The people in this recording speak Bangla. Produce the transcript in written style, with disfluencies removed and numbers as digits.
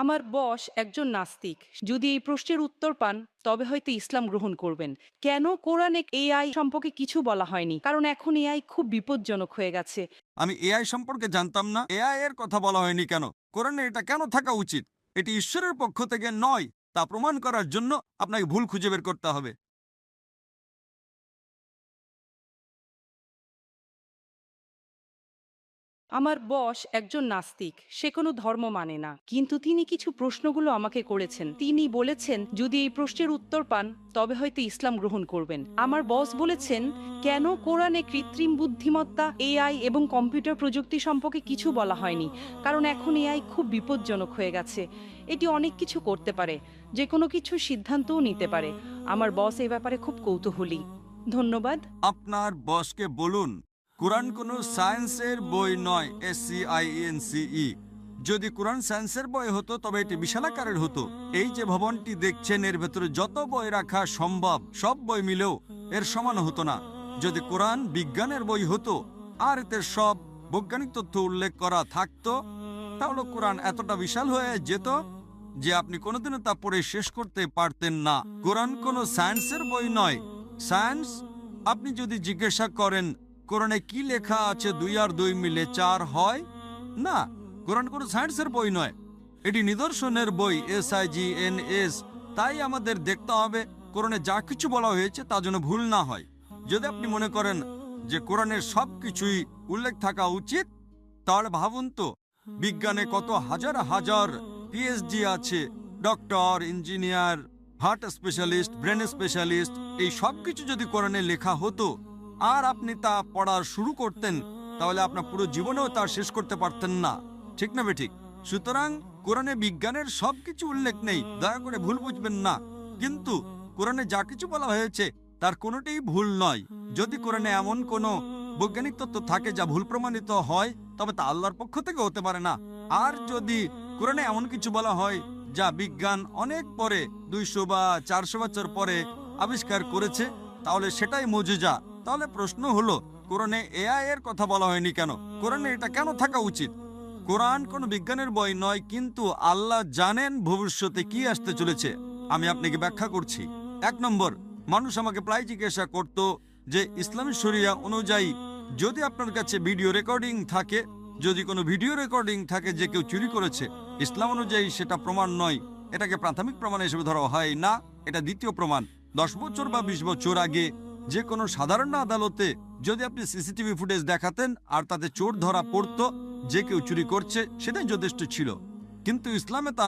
আমার বস একজন নাস্তিক। যদি এই প্রশ্নের উত্তর পান তবে হয়তো ইসলাম গ্রহণ করবেন। কেন কোরআনে এআই সম্পর্কে কিছু বলা হয়নি? কারণ এখন এআই খুব বিপজ্জনক হয়ে গেছে। আমি এআই সম্পর্কে জানতাম না। এআই এর কথা বলা হয়নি কেন? কোরআনে এটা কেন থাকা উচিত? এটি ঈশ্বরের পক্ষ থেকে নয়, তা প্রমাণ করার জন্য আপনাকে ভুল খুঁজে বের করতে হবে। আমার বস একজন নাস্তিক, সে কোনো ধর্ম মানে না, কিন্তু তিনি কিছু প্রশ্নগুলো আমাকে করেছেন। তিনি বলেছেন যদি এই প্রশ্নের উত্তর পান তবে হয়তো ইসলাম গ্রহণ করবেন। আমার বস বলেছেন কেন কোরআনে কৃত্রিম বুদ্ধিমত্তা, এআই এবং কম্পিউটার প্রযুক্তি সম্পর্কে কিছু বলা হয়নি? কারণ এখন এআই খুব বিপজ্জনক হয়ে গেছে। এটি অনেক কিছু করতে পারে, যে কোনো কিছু সিদ্ধান্তও নিতে পারে। আমার বস এই ব্যাপারে খুব কৌতূহলী। ধন্যবাদ। আপনার বসকে বলুন কোরআন কোনো সায়েন্সের বই নয়। SCIENCE। যদি কোরআন সায়েন্সের বই হতো তবে এটি বিশাল আকারের হতো। এই যে ভবনটি দেখছেন, এর ভেতরে যত বই রাখা সম্ভব সব বই মিলেও এর সমান হতো না। যদি কোরআন বিজ্ঞানের বই হতো আর এতে সব বৈজ্ঞানিক তথ্য উল্লেখ করা থাকতো, তাহলে কোরআন এতটা বিশাল হয়ে যেত যে আপনি কোনোদিনও তা পড়ে শেষ করতে পারতেন না। কোরআন কোনো সায়েন্সের বই নয়। সায়েন্স, আপনি যদি জিজ্ঞাসা করেন কোরআনে কি লেখা আছে 2 আর 2 মিলে 4 হয়, না, কোরআন কোনো সায়েন্সের বই নয়। এটি নিদর্শনের বই, SIGNS। তাই আমাদের দেখতে হবে কোরআনে যা কিছু বলা হয়েছে তা যেন ভুল না হয়। যদি আপনি মনে করেন যে কোরআনের সব কিছুই উল্লেখ থাকা উচিত, তাহলে ভাবুন তো বিজ্ঞানে কত হাজার হাজার PhD আছে, doctor, engineer, heart specialist, brain specialist. এই সব কিছু যদি কোরআনে লেখা হতো আর আপনি তা পড়া শুরু করতেন, তাহলে আপনার পুরো জীবনেও তা শেষ করতে পারতেন না। ঠিক না বেঠিক? সুতরাং কোরআনে বিজ্ঞানের সবকিছু উল্লেখ নেই, দয়া করে ভুল বুঝবেন না। কিন্তু কোরআনে যা কিছু বলা হয়েছে তার কোনোটাই ভুল নয়। যদি কোরআনে এমন কোনো বৈজ্ঞানিক তত্ত্ব থাকে যা ভুল প্রমাণিত হয়, তবে তা আল্লাহর পক্ষ থেকে হতে পারে না। আর যদি কোরআনে এমন কিছু বলা হয় যা বিজ্ঞান অনেক পরে, 200 বা 400 বছর পরে আবিষ্কার করেছে, তাহলে সেটাই মুজিজা। তাহলে প্রশ্ন হলো কোরআনে এআই এর কথা বলা হয়নি কেন? কোরআনে এটা কেন থাকা উচিত? কোরআন কোনো বিজ্ঞানের বই নয়, কিন্তু আল্লাহ জানেন ভবিষ্যতে কি আসতে চলেছে। আমি আপনাকে ব্যাখ্যা করছি। 1 নম্বর, মানুষ আমাকে প্রায় জিজ্ঞাসা করত যে ইসলামী শরিয়া অনুযায়ী যদি আপনার কাছে ভিডিও রেকর্ডিং থাকে, যদি কোনো ভিডিও রেকর্ডিং থাকে যে কেউ চুরি করেছে, ইসলাম অনুযায়ী সেটা প্রমাণ নয়। এটাকে প্রাথমিক প্রমাণ হিসেবে ধরা হয় না, এটা দ্বিতীয় প্রমাণ। 10 বছর বা 20 বছর আগে যে কোনো সাধারণ আদালতে যদি আপনি সিসিটিভি ফুটেজ দেখাতেন আর তাতে চোর ধরা পড়তো, যে কেউ চুরি করছে, সেটাই যথেষ্ট ছিল। কিন্তু ইসলামে তা